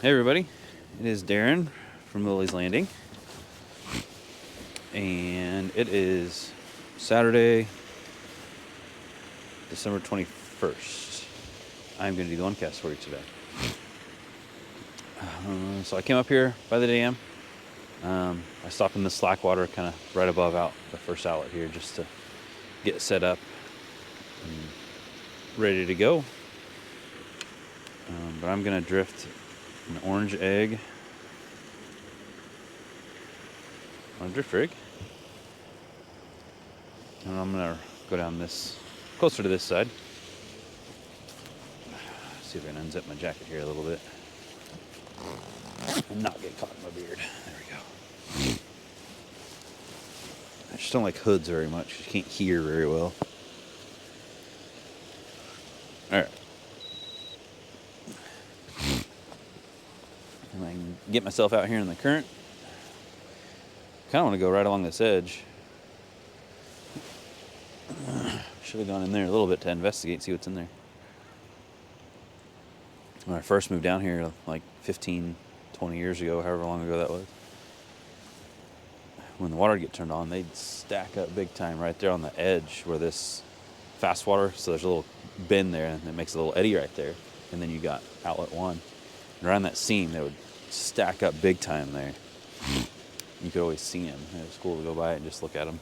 Hey everybody, it is Darin from Lilley's Landing, and it is Saturday, December 21st. I'm going to do the one cast for you today. So I came up here by the dam. I stopped in the slack water kind of right above out the first outlet here just to get set up and ready to go. But I'm going to drift an orange egg on a drift rig, and I'm gonna go down this closer to this side. See if I can unzip my jacket here a little bit and not get caught in my beard. There we go. I just don't like hoods very much. You can't hear very well. All right. And I can get myself out here in the current. Kind of want to go right along this edge. Should have gone in there a little bit to investigate, see what's in there. When I first moved down here, like 15, 20 years ago, however long ago that was, when the water would get turned on, they'd stack up big time right there on the edge where this fast water, so there's a little bend there, and it makes a little eddy right there, and then you got outlet one. And around that seam, they would stack up big time there. You could always see them. It was cool to go by and just look at them.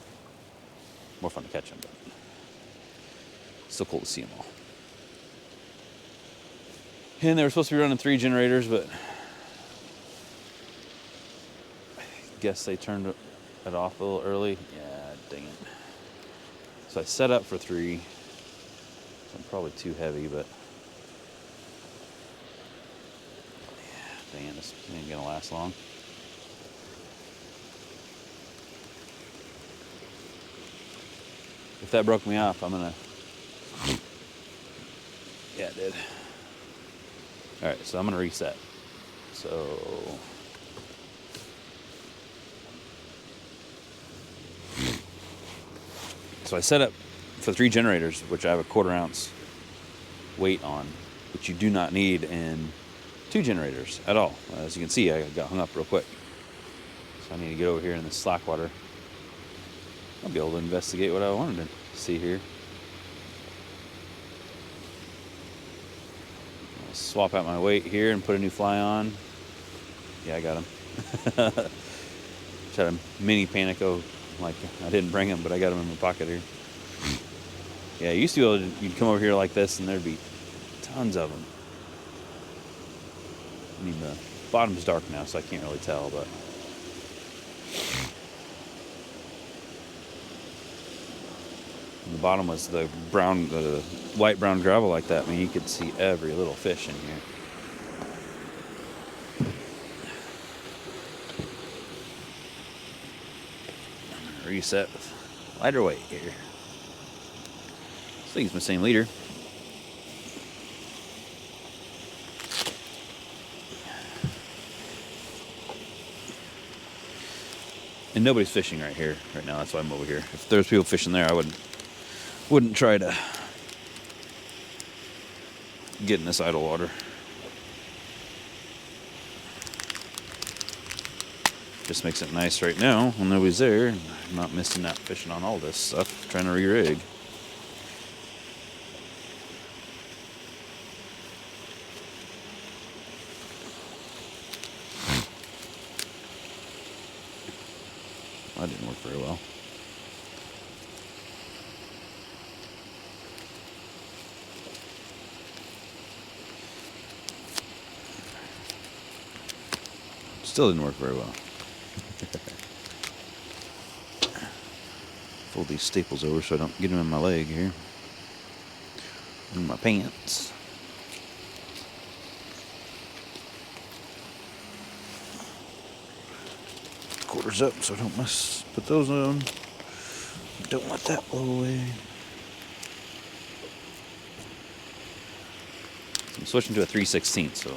More fun to catch them, but still cool to see them all. And they were supposed to be running 3 generators, but I guess they turned it off a little early. Yeah, dang it. So I set up for 3. So I'm probably too heavy, but yeah, dang it, this ain't gonna last long. If that broke me off, I'm gonna... Yeah, it did. Alright, so I'm gonna reset. So I set up for 3 generators, which I have a 1/4 ounce weight on, which you do not need in 2 generators at all. As you can see, I got hung up real quick. So I need to get over here in the slack water. I'll be able to investigate what I wanted to see here. I'll swap out my weight here and put a new fly on. Yeah, I got him. Just had a mini Panico, like I didn't bring him, but I got him in my pocket here. Yeah, you used to be able to, you'd come over here like this and there'd be tons of them. I mean, the bottom's dark now, so I can't really tell, but the bottom was the brown, the light brown gravel like that. I mean, you could see every little fish in here. I'm gonna reset with lighter weight here. Still use my same leader. And nobody's fishing right here, right now. That's why I'm over here. If there's people fishing there, I wouldn't try to get in this idle water. Just makes it nice right now when nobody's there. I'm not missing out fishing on all this stuff, trying to re-rig. That didn't work very well. Still didn't work very well. Fold these staples over so I don't get them in my leg here. In my pants. Quarters up so I don't put those on. Don't let that blow away. So I'm switching to a 3/16, so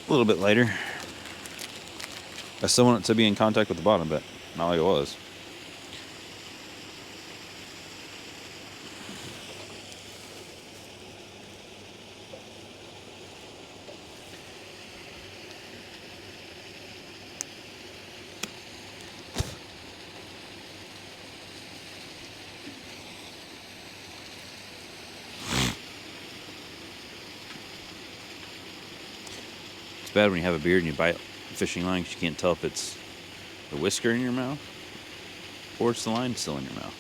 a little bit lighter. I still want it to be in contact with the bottom, but not like it was. bad when you have a beard and you bite fishing line 'cause you can't tell if it's the whisker in your mouth or it's the line still in your mouth.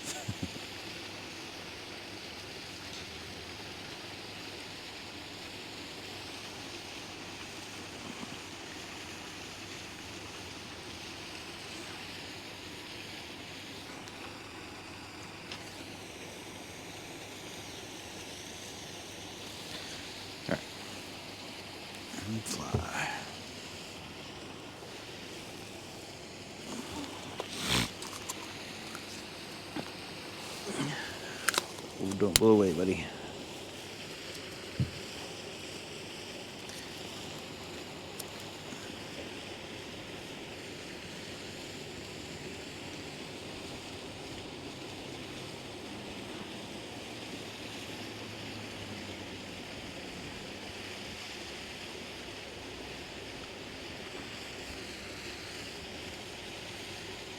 All right. And fly. Oh, don't blow away, buddy.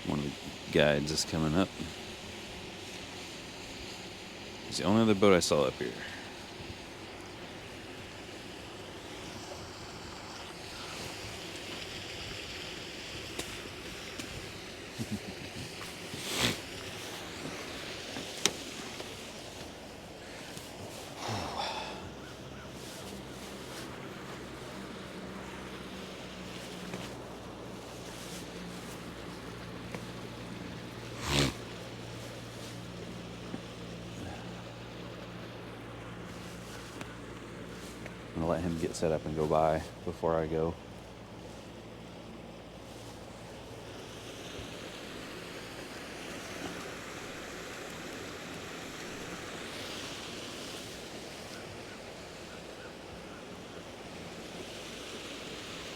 One of the guides is coming up. It's the only other boat I saw up here. I'm gonna let him get set up and go by before I go.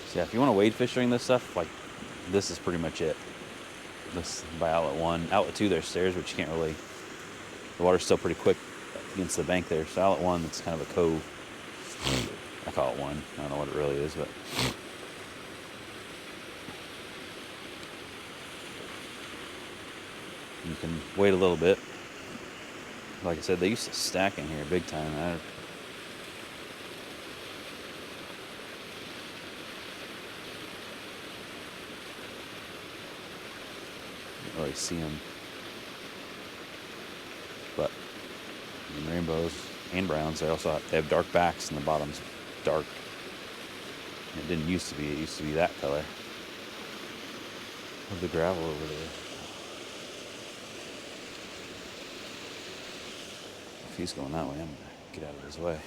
So yeah, if you want to wade fish during this stuff, like this is pretty much it. This by outlet 1. Outlet 2, there's stairs, which you can't really, the water's still pretty quick against the bank there. So outlet 1, it's kind of a cove. I call it one. I don't know what it really is, but you can wait a little bit. Like I said, they used to stack in here big time. I don't really see them, but in rainbows and browns, they have dark backs, and the bottom's dark. It didn't used to be. It used to be that color. Of the gravel over there. If he's going that way, I'm gonna get out of his way.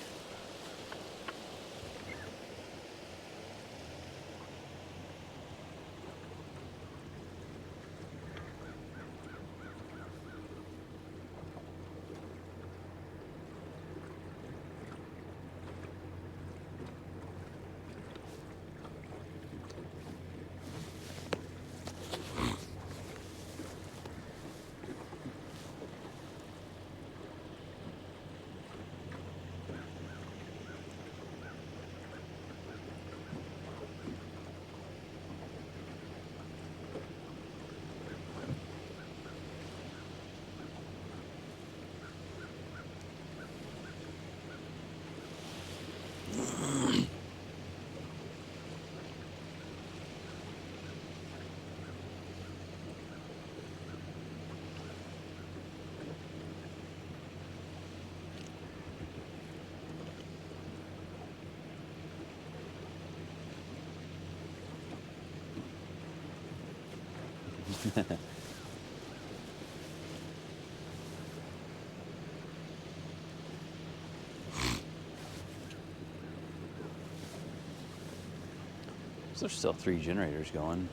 So there's still 3 generators going.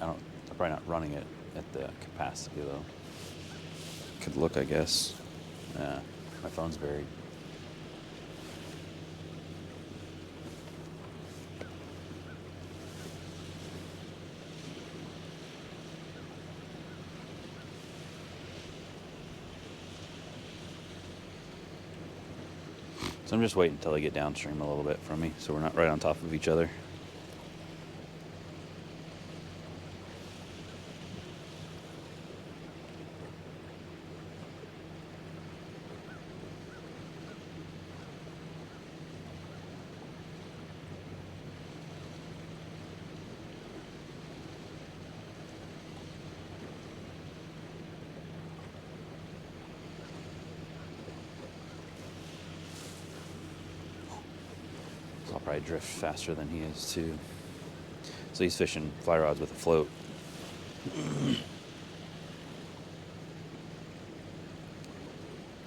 I'm probably not running it at the capacity though. Could look, I guess. Yeah, my phone's buried. So I'm just waiting until they get downstream a little bit from me, so we're not right on top of each other. probably drift faster than he is too. So he's fishing fly rods with a float.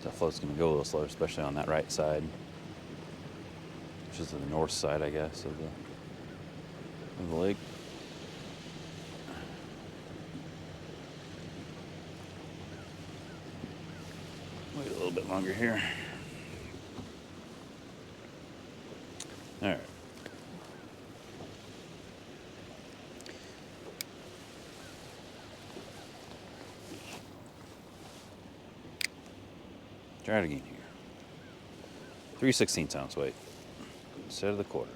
That float's going to go a little slower, especially on that right side, which is the north side, I guess, of the lake. Wait a little bit longer here. All right. Try it again here. 3/16 ounce weight instead of the quarter.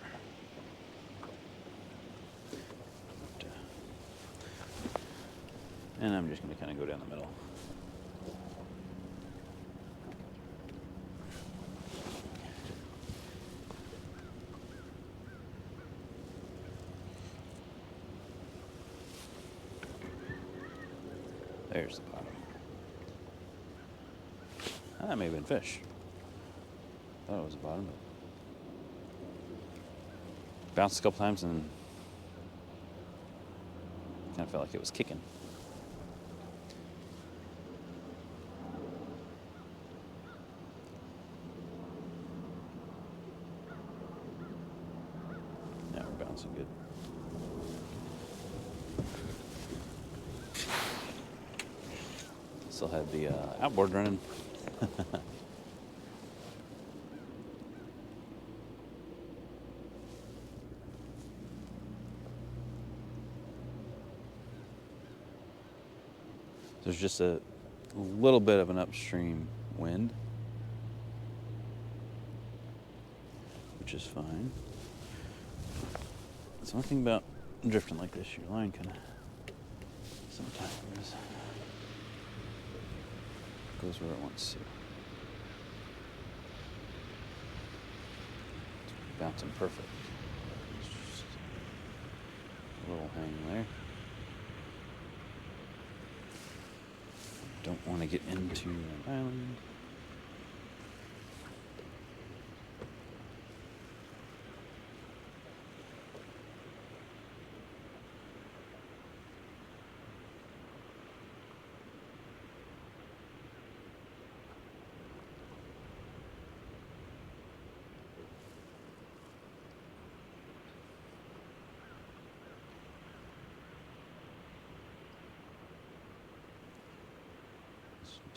And I'm just going to kind of go down the middle. There's the bottom. That may have been fish. Thought it was the bottom, but bounced a couple times and kind of felt like it was kicking. Yeah, we're bouncing good. Still had the outboard running. There's just a little bit of an upstream wind, which is fine. It's one thing about drifting like this, your line kind of sometimes goes where it wants to. It's bouncing perfect. It's just a little hang there. Don't want to get into an island.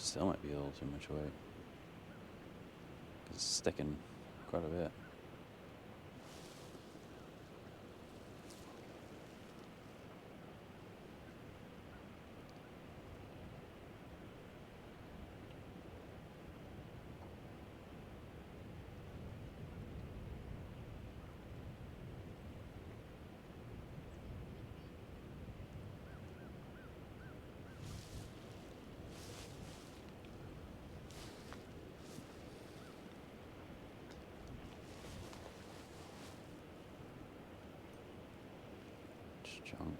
Still might be a little too much weight. It's sticking quite a bit. Junk.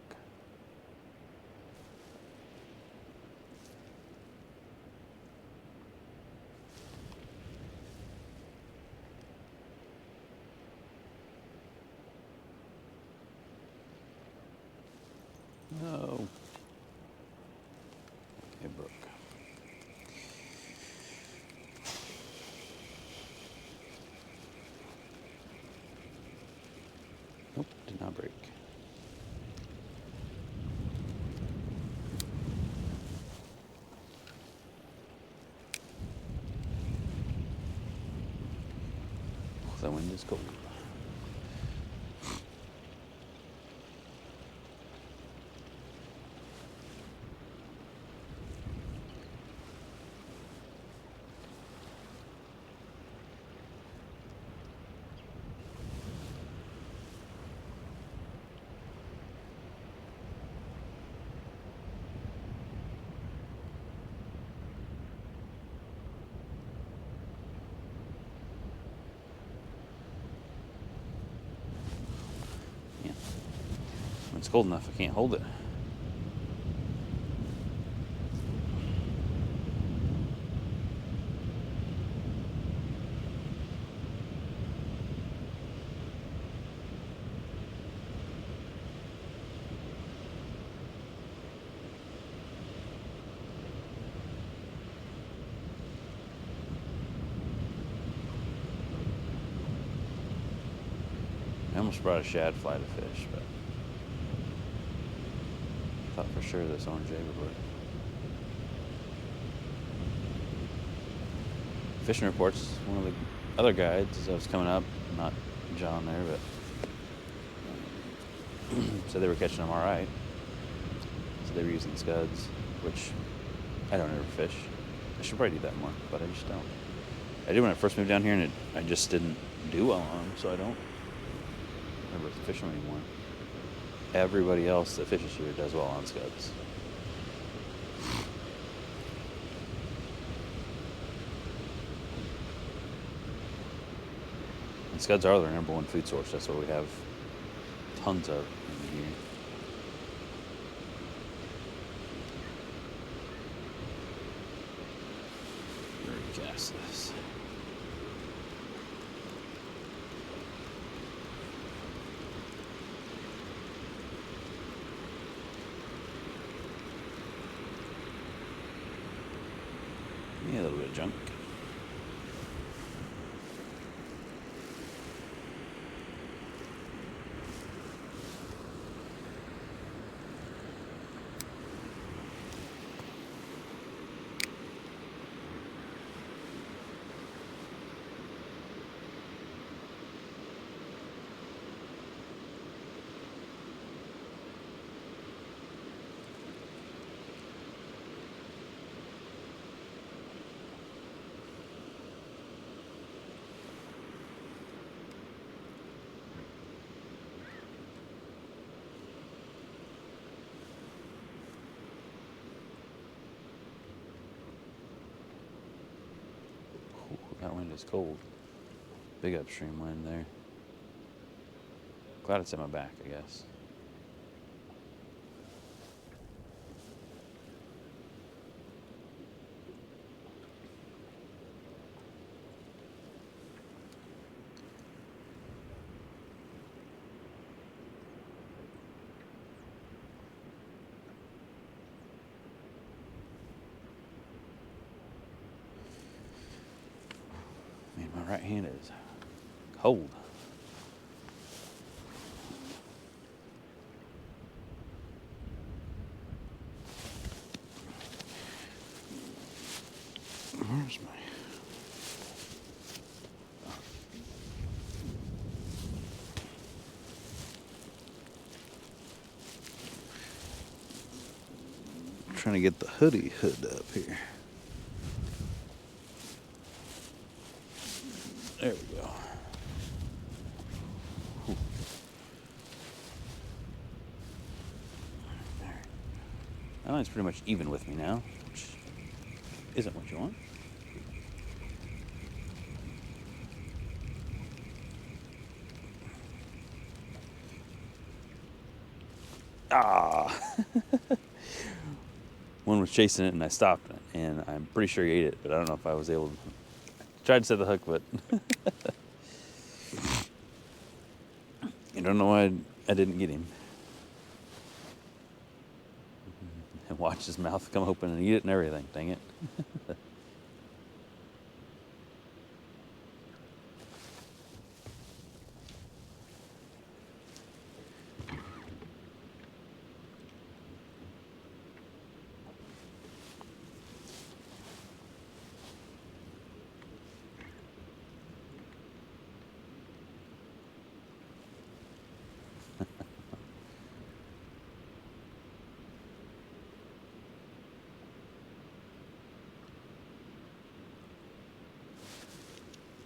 No. It broke. Nope, did not break. The wind is cold. When it's cold enough, I can't hold it. almost brought a shad fly to fish, but I thought for sure this orange jay would work. Fishing reports, one of the other guides as I was coming up, not John there, but said they were catching them all right. So they were using scuds, which I don't ever fish. I should probably do that more, but I just don't. I did when I first moved down here, and I just didn't do well on them, so I don't ever fish them anymore. Everybody else that fishes here does well on scuds. And scuds are their number one food source. That's what we have tons of in here. Cast this. Yeah, a little bit of junk. That wind is cold. Big upstream wind there. Glad it's at my back, I guess. Man, my right hand is cold. Where's my... I'm trying to get the hoodie hood up here. There we go. Whew. There. That line's pretty much even with me now, which isn't what you want. Ah! One was chasing it and I stopped it, and I'm pretty sure he ate it, but I don't know if I was able to. Tried to set the hook, but I don't know why I didn't get him. And watch his mouth come open and eat it and everything. Dang it.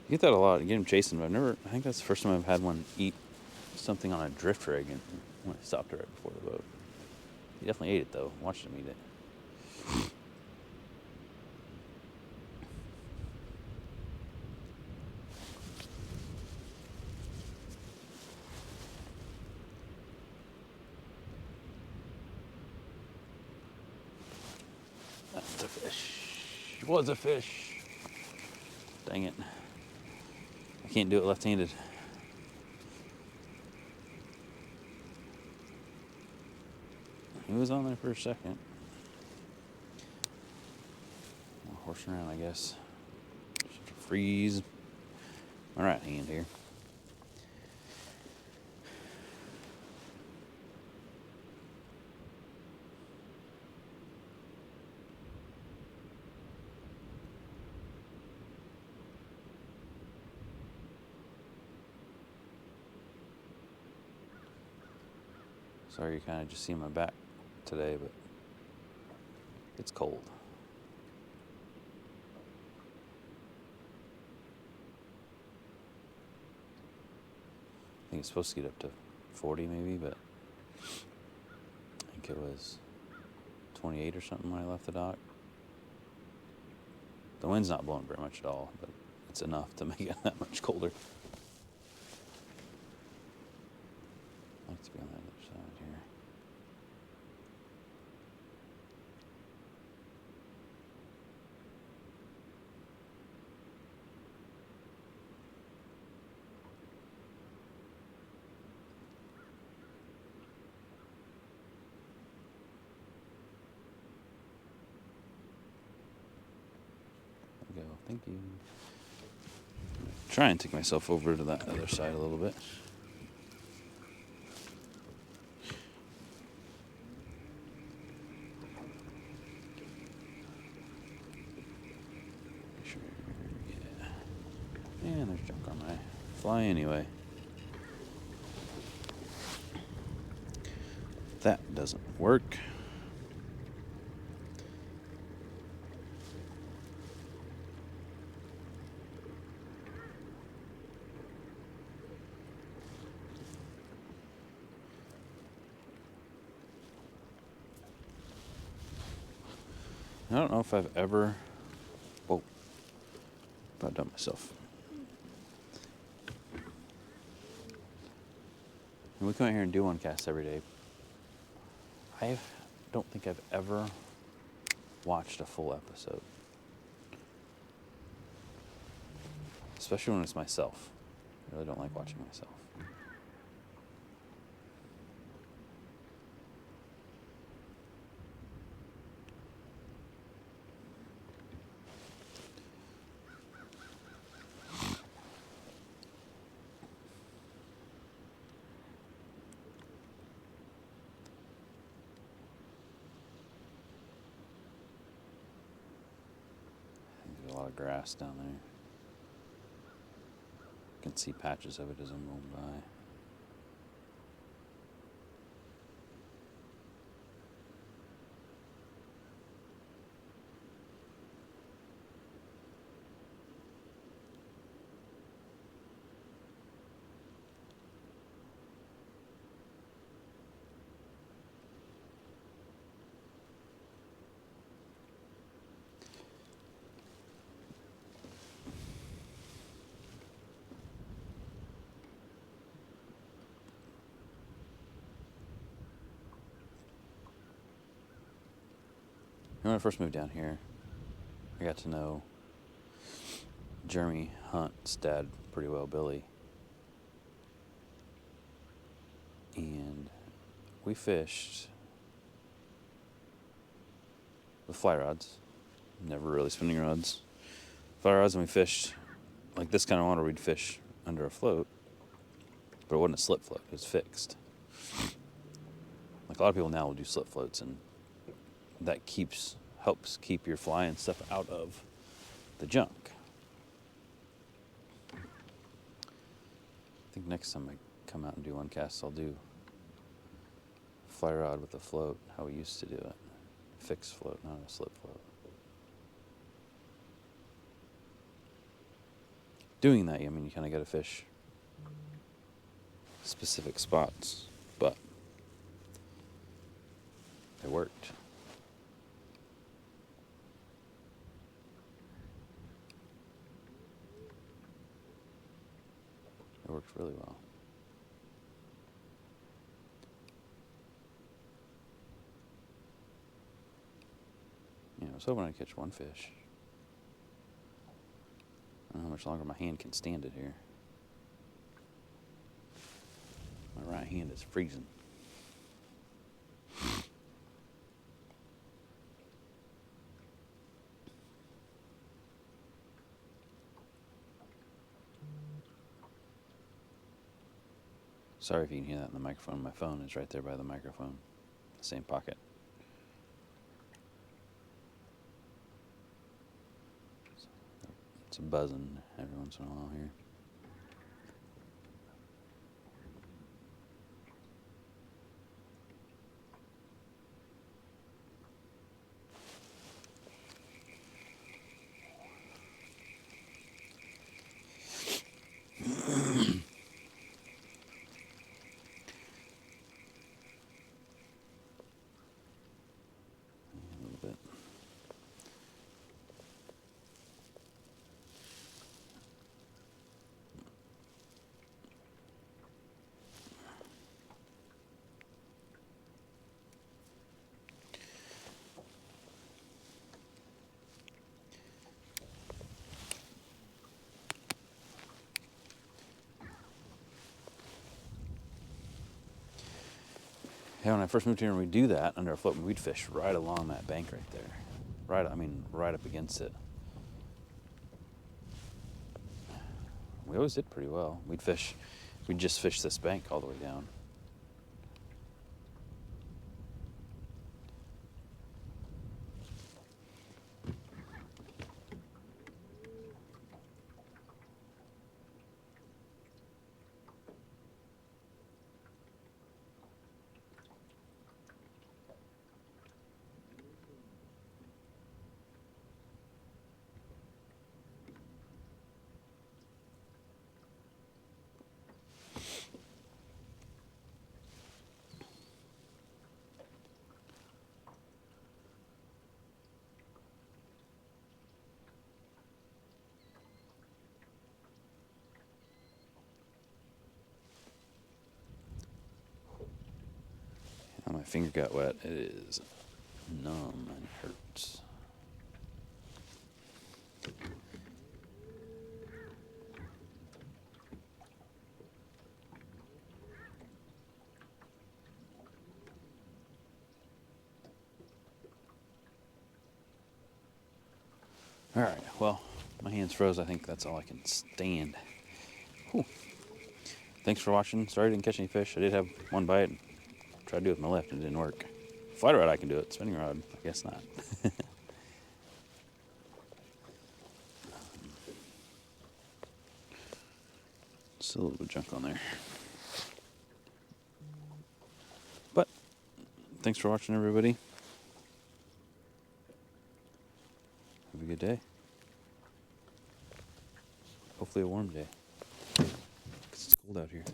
You get that a lot. You get him chasing, but I think that's the first time I've had one eat something on a drift rig and when I stopped it right before the boat. He definitely ate it though. Watched him eat it. That's a fish. It was a fish. Dang it. I can't do it left-handed. He was on there for a second. Horsing around, I guess. Just to freeze my right hand here. Sorry you kind of just see my back today, but it's cold. I think it's supposed to get up to 40 maybe, but I think it was 28 or something when I left the dock. The wind's not blowing very much at all, but it's enough to make it that much colder. I'd like to be on the other side here. There we go. Thank you. Try and take myself over to that other side a little bit. Sure, yeah. And there's junk on my fly anyway. That doesn't work. I don't know if I've ever, whoa, about done myself. When we come out here and do one cast every day, I don't think I've ever watched a full episode. Especially when it's myself. I really don't like watching myself. There's a lot of grass down there. You can see patches of it as I'm going by. When I first moved down here, I got to know Jeremy Hunt's dad pretty well, Billy. And we fished with fly rods, never really spinning rods. Fly rods, and we fished like this kind of water, we'd fish under a float, but it wasn't a slip float, it was fixed. Like a lot of people now will do slip floats, and that helps keep your fly and stuff out of the junk. I think next time I come out and do one cast, I'll do fly rod with a float, how we used to do it. Fixed float, not a slip float. Doing that, I mean, you kind of got to fish specific spots, but it worked. It worked really well. Yeah, I was hoping I'd catch one fish. I don't know how much longer my hand can stand it here. My right hand is freezing. Sorry if you can hear that in the microphone. My phone is right there by the microphone, the same pocket. It's a buzzing every once in a while here. Yeah, when I first moved here and we'd do that under a float, we'd fish right along that bank right there. Right up against it. We always did pretty well. We'd just fish this bank all the way down. Oh, my finger got wet. It is numb and hurts. All right, well, my hands froze. I think that's all I can stand. Whew. Thanks for watching. Sorry I didn't catch any fish. I did have one bite. Tried to do it with my left and it didn't work. Fly rod I can do it. Spinning rod, I guess not. Still a little bit of junk on there. But thanks for watching, everybody. Have a good day. Hopefully a warm day. 'Cause it's cold out here.